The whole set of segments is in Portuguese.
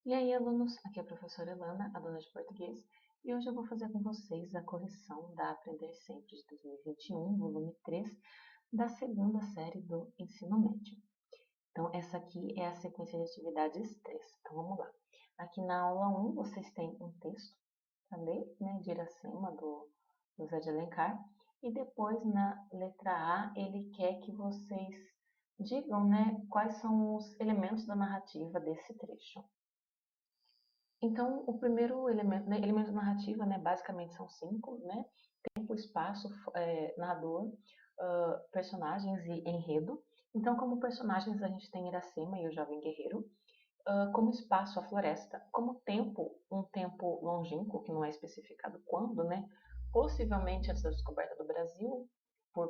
E aí, alunos, aqui é a professora Elana, aluna de português, e hoje eu vou fazer com vocês a correção da Aprender Sempre de 2021, volume 3, da segunda série do ensino médio. Então, essa aqui é a sequência de atividades 3. Então, vamos lá. Aqui na aula 1, vocês têm um texto para ler, né, de Iracema, do José de Alencar, e depois, na letra A, ele quer que vocês digam, né, quais são os elementos da narrativa desse trecho. Então, o primeiro elemento, né, elemento da narrativa, né, basicamente são 5, né? Tempo, espaço, narrador, personagens e enredo. Então, como personagens, a gente tem Iracema e o jovem guerreiro. Como espaço, a floresta. Como tempo, um tempo longínquo, que não é especificado quando, né? Possivelmente antes da descoberta do Brasil,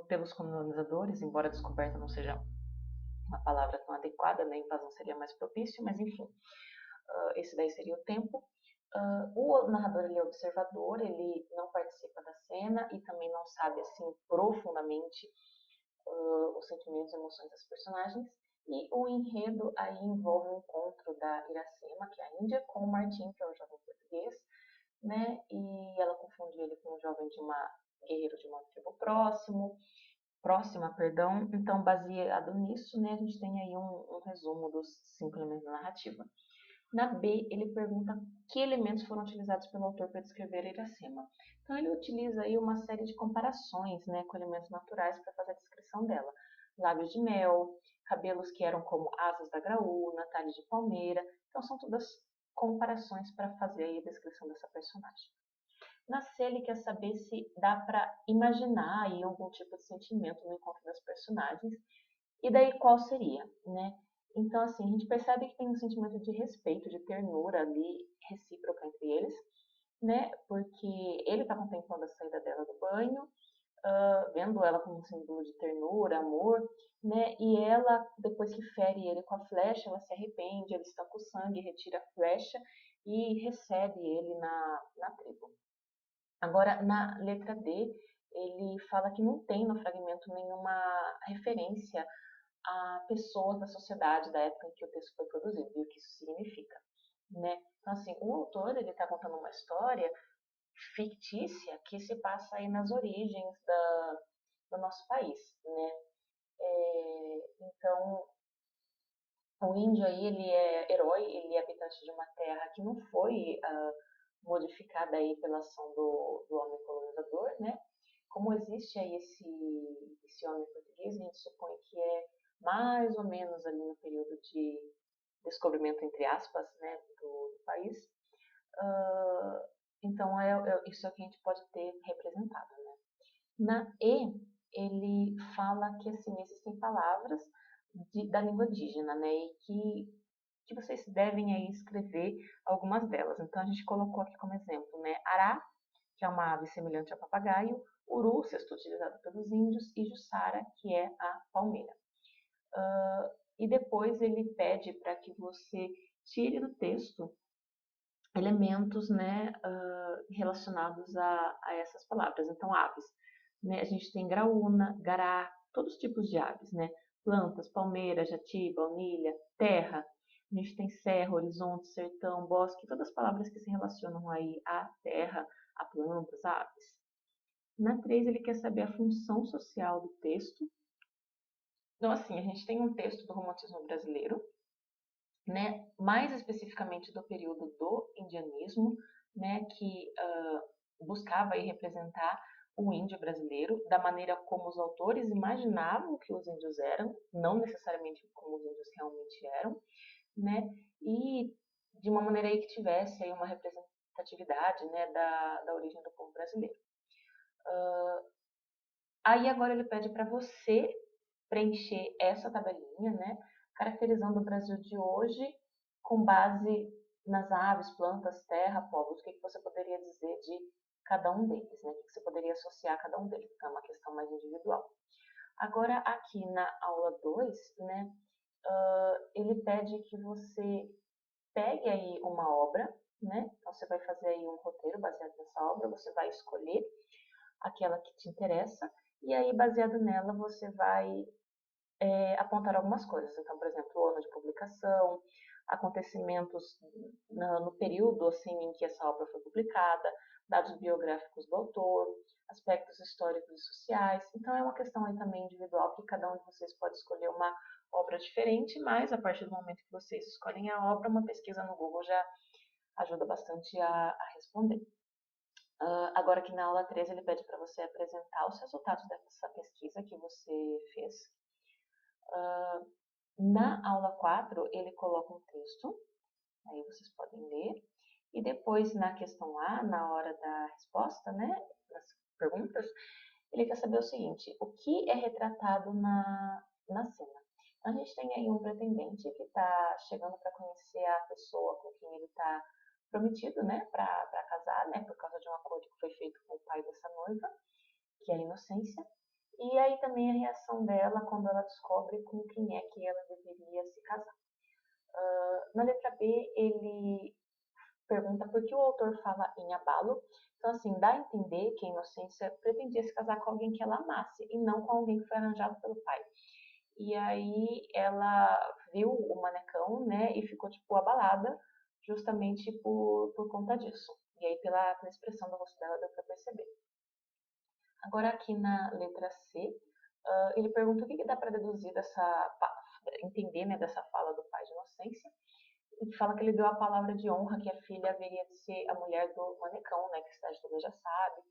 pelos colonizadores, embora a descoberta não seja uma palavra tão adequada, né? Invasão seria mais propício, mas enfim. Esse daí seria o tempo. O narrador ele é observador, ele não participa da cena e também não sabe assim profundamente os sentimentos e emoções das personagens. E o enredo aí envolve o encontro da Iracema, que é a Índia, com o Martim, que é o jovem português, né? E ela confunde ele com um jovem de uma guerreiro de uma tribo próxima, perdão. Então, baseado nisso, né, a gente tem aí um resumo dos 5 elementos da narrativa. Na B, ele pergunta que elementos foram utilizados pelo autor para descrever Iracema. Então, ele utiliza aí uma série de comparações, né, com elementos naturais para fazer a descrição dela. Lábios de mel, cabelos que eram como asas da graúna, talhe de palmeira. Então, são todas comparações para fazer aí a descrição dessa personagem. Na C, ele quer saber se dá para imaginar aí algum tipo de sentimento no encontro das personagens. E daí, qual seria, né? Então, assim, a gente percebe que tem um sentimento de respeito, de ternura ali, recíproca entre eles, né? Porque ele está contemplando a saída dela do banho, vendo ela como um símbolo de ternura, amor, né? E ela, depois que fere ele com a flecha, ela se arrepende, ele estanca o sangue, retira a flecha e recebe ele na tribo. Agora, na letra D, ele fala que não tem no fragmento nenhuma referência a pessoas da sociedade da época em que o texto foi produzido e o que isso significa, né? Então, assim, o autor ele está contando uma história fictícia que se passa aí nas origens do nosso país, né? Então, o índio aí ele é herói, ele é habitante de uma terra que não foi modificada aí pela ação do homem colonizador, né? Como existe aí esse homem português, a gente supõe que é mais ou menos ali no período de descobrimento, entre aspas, né, do país. Então, isso é o que a gente pode ter representado. Né? Na E, ele fala que assim, existem palavras da língua indígena, né, e que vocês devem aí escrever algumas delas. Então, a gente colocou aqui como exemplo, né, ará, que é uma ave semelhante ao papagaio, uru, cesto utilizado pelos índios, e jussara, que é a palmeira. E depois ele pede para que você tire do texto elementos, né, relacionados a essas palavras. Então, aves. Né, a gente tem graúna, gará, todos os tipos de aves, né? Plantas, palmeira, jati, baunilha, terra. A gente tem serra, horizonte, sertão, bosque, todas as palavras que se relacionam aí à terra, a plantas, a aves. Na 3, ele quer saber a função social do texto. Então, assim, a gente tem um texto do romantismo brasileiro, né, mais especificamente do período do indianismo, né, que buscava aí representar o índio brasileiro da maneira como os autores imaginavam que os índios eram, não necessariamente como os índios realmente eram, né, e de uma maneira aí que tivesse aí uma representatividade, né, da origem do povo brasileiro. Aí agora ele pede para você preencher essa tabelinha, né, caracterizando o Brasil de hoje com base nas aves, plantas, terra, povos. O que você poderia dizer de cada um deles, né? O que você poderia associar a cada um deles? Então, é uma questão mais individual. Agora, aqui na aula 2, né, ele pede que você pegue aí uma obra, né? Então, você vai fazer aí um roteiro baseado nessa obra, você vai escolher aquela que te interessa, e aí, baseado nela, você vai apontar algumas coisas. Então, por exemplo, o ano de publicação, acontecimentos no período assim, em que essa obra foi publicada, dados biográficos do autor, aspectos históricos e sociais. Então é uma questão aí também individual, que cada um de vocês pode escolher uma obra diferente, mas a partir do momento que vocês escolhem a obra, uma pesquisa no Google já ajuda bastante a responder. Agora aqui na aula 13 ele pede para você apresentar os resultados dessa pesquisa que você fez. Na aula 4 ele coloca um texto, aí vocês podem ler. E depois na questão A, na hora da resposta, né, nas perguntas, ele quer saber o seguinte: o que é retratado na cena? Então, a gente tem aí um pretendente que está chegando para conhecer a pessoa com quem ele está prometido, né, para casar, né, por causa de um acordo que foi feito com o pai dessa noiva, que é a Inocência. E aí também a reação dela quando ela descobre com quem é que ela deveria se casar. Na letra B, ele pergunta por que o autor fala em abalo. Então, assim, dá a entender que a Inocência pretendia se casar com alguém que ela amasse e não com alguém que foi arranjado pelo pai. E aí ela viu o manecão, né, e ficou, tipo, abalada justamente por conta disso. E aí, pela expressão do rosto dela, deu pra perceber. Agora, aqui na letra C, ele pergunta o que dá para deduzir entender, né, dessa fala do pai de Inocência. E fala que ele deu a palavra de honra que a filha haveria de ser a mulher do manecão, né, que a cidade toda já sabe.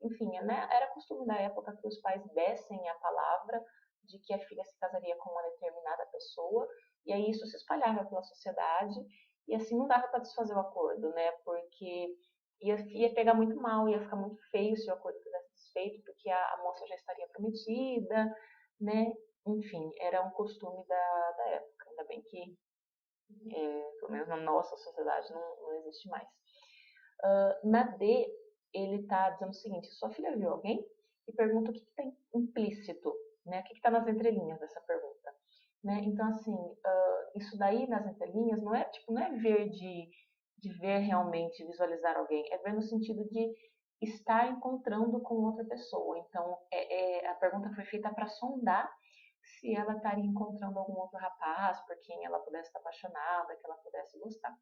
Enfim, né, era costume da época que os pais dessem a palavra de que a filha se casaria com uma determinada pessoa, e aí isso se espalhava pela sociedade, e assim não dava para desfazer o acordo, né, porque ia pegar muito mal, ia ficar muito feio se o acordo tivesse desfeito, porque a moça já estaria prometida, né, enfim, era um costume da época, ainda bem que pelo menos na nossa sociedade, não existe mais. Na D, ele está dizendo o seguinte: sua filha viu alguém? E pergunta o que está implícito, né? O que está nas entrelinhas dessa pergunta. Né? Então, assim, isso daí nas entrelinhas não é, tipo, não é ver de ver realmente, visualizar alguém, é ver no sentido de estar encontrando com outra pessoa. Então, a pergunta foi feita para sondar se ela estaria encontrando algum outro rapaz por quem ela pudesse estar apaixonada, que ela pudesse gostar.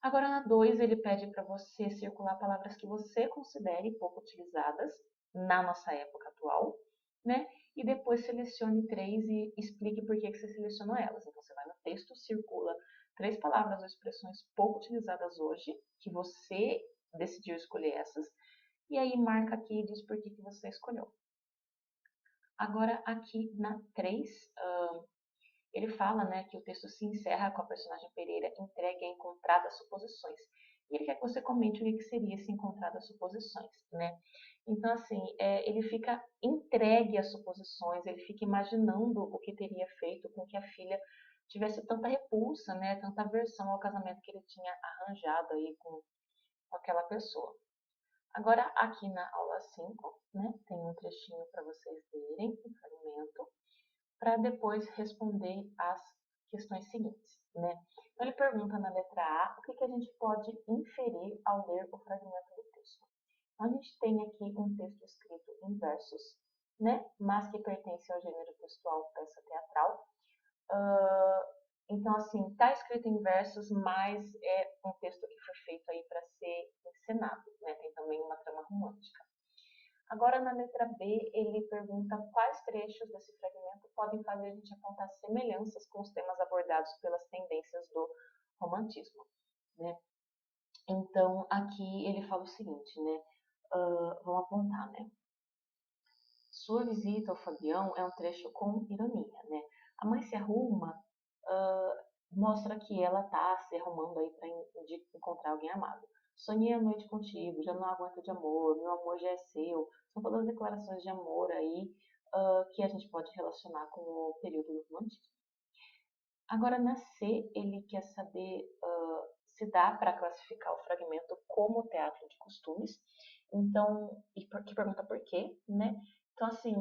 Agora, na 2, ele pede para você circular palavras que você considere pouco utilizadas na nossa época atual, né? E depois selecione 3 e explique por que você selecionou elas. Então, você vai no texto, circula 3 palavras ou expressões pouco utilizadas hoje, que você decidiu escolher essas, e aí marca aqui e diz por que você escolheu. Agora, aqui na 3, ele fala, né, que o texto se encerra com a personagem Pereira entregue a encontradas suposições. E ele quer que você comente o que seria esse encontradas suposições, né? Então, assim, ele fica entregue às suposições, ele fica imaginando o que teria feito com que a filha tivesse tanta repulsa, né, tanta aversão ao casamento que ele tinha arranjado aí com aquela pessoa. Agora, aqui na aula 5, né, tem um trechinho para vocês lerem, um fragmento, para depois responder as questões seguintes, né? Então, ele pergunta na letra A o que a gente pode inferir ao ler o fragmento do texto. Então, a gente tem aqui um texto escrito em versos, né? Mas que pertence ao gênero textual peça teatral. Então, assim, está escrito em versos, mas é um texto que foi feito aí para ser encenado, né? Tem também uma trama romântica. Agora, na letra B, ele pergunta quais trechos desse fragmento podem fazer a gente apontar semelhanças com os temas abordados pelas tendências do romantismo, né? Então, aqui ele fala o seguinte, né? Vamos apontar, né? Sua visita ao Fabião é um trecho com ironia, né? A mãe se arruma, mostra que ela tá se arrumando aí para encontrar alguém amado. Sonhei a noite contigo, já não aguento de amor, meu amor já é seu. São todas declarações de amor aí que a gente pode relacionar com o período do romantismo. Agora, na C, ele quer saber se dá para classificar o fragmento como teatro de costumes. Então, que pergunta por quê, né? Então, assim,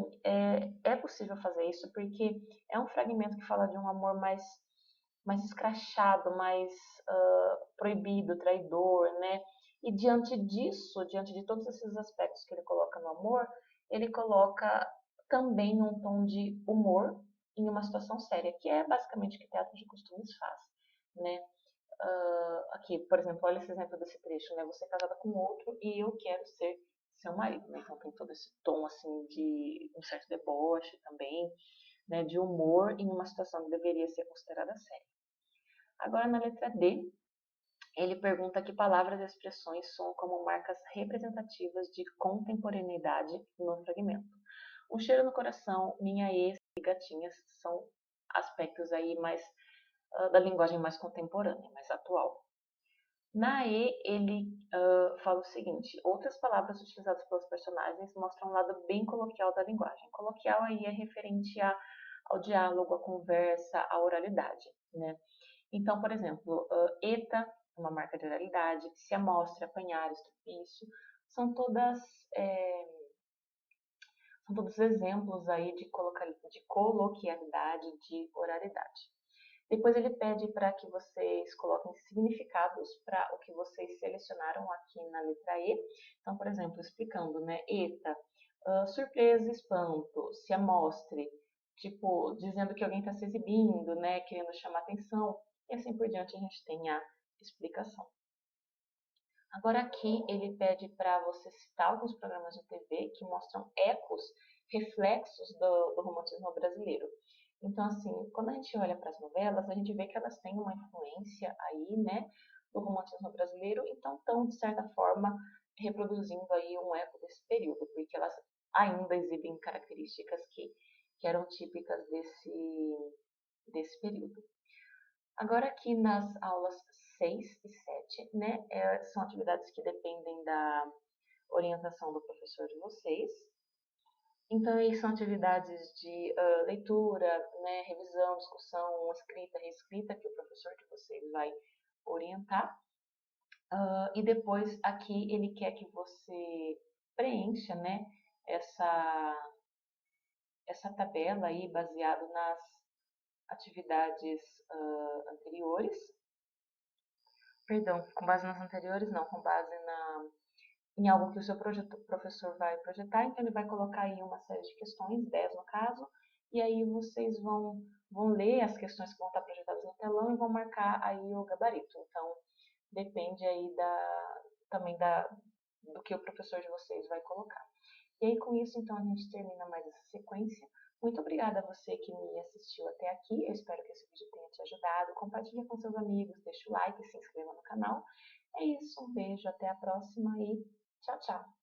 é possível fazer isso porque é um fragmento que fala de um amor mais escrachado, mais proibido, traidor, né? E diante disso, diante de todos esses aspectos que ele coloca no amor, ele coloca também num tom de humor em uma situação séria, que é basicamente o que teatro de costumes faz, né? Aqui, por exemplo, olha esse exemplo desse trecho, né? Você é casada com outro e eu quero ser seu marido, né? Então tem todo esse tom, assim, de um certo deboche também, né? De humor em uma situação que deveria ser considerada séria. Agora, na letra D, ele pergunta que palavras e expressões soam como marcas representativas de contemporaneidade no fragmento. Um cheiro no coração, minha ex e gatinhas são aspectos aí mais da linguagem mais contemporânea, mais atual. Na E, ele fala o seguinte: outras palavras utilizadas pelos personagens mostram um lado bem coloquial da linguagem. Coloquial aí é referente ao diálogo, à conversa, à oralidade, né? Então, por exemplo, eta, uma marca de oralidade, se amostra, apanhar, estupício, são todas é, são todos exemplos aí de coloquialidade, de oralidade. Depois ele pede para que vocês coloquem significados para o que vocês selecionaram aqui na letra E. Então, por exemplo, explicando, né? Eta, surpresa, espanto, se amostre, tipo, dizendo que alguém está se exibindo, né? Querendo chamar atenção. E assim por diante a gente tem a explicação. Agora aqui ele pede para você citar alguns programas de TV que mostram ecos, reflexos do romantismo brasileiro. Então, assim, quando a gente olha para as novelas, a gente vê que elas têm uma influência aí, né, do romantismo brasileiro, então estão, de certa forma, reproduzindo aí um eco desse período, porque elas ainda exibem características que eram típicas desse período. Agora aqui nas aulas 6 e 7, né, são atividades que dependem da orientação do professor de vocês. Então, aí são atividades de leitura, né, revisão, discussão, escrita, reescrita, que o professor de vocês vai orientar. E depois aqui ele quer que você preencha, né, essa tabela aí baseado nas atividades anteriores. Perdão, com base nas anteriores não, com base em algo que o seu professor vai projetar, então ele vai colocar aí uma série de questões, 10 no caso, e aí vocês vão ler as questões que vão estar projetadas no telão e vão marcar aí o gabarito. Então, depende aí também do que o professor de vocês vai colocar. E aí, com isso, então, a gente termina mais essa sequência. Muito obrigada a você que me assistiu até aqui. Eu espero que esse vídeo tenha te ajudado. Compartilhe com seus amigos, deixe o like e se inscreva no canal. É isso, um beijo, até a próxima e tchau, tchau!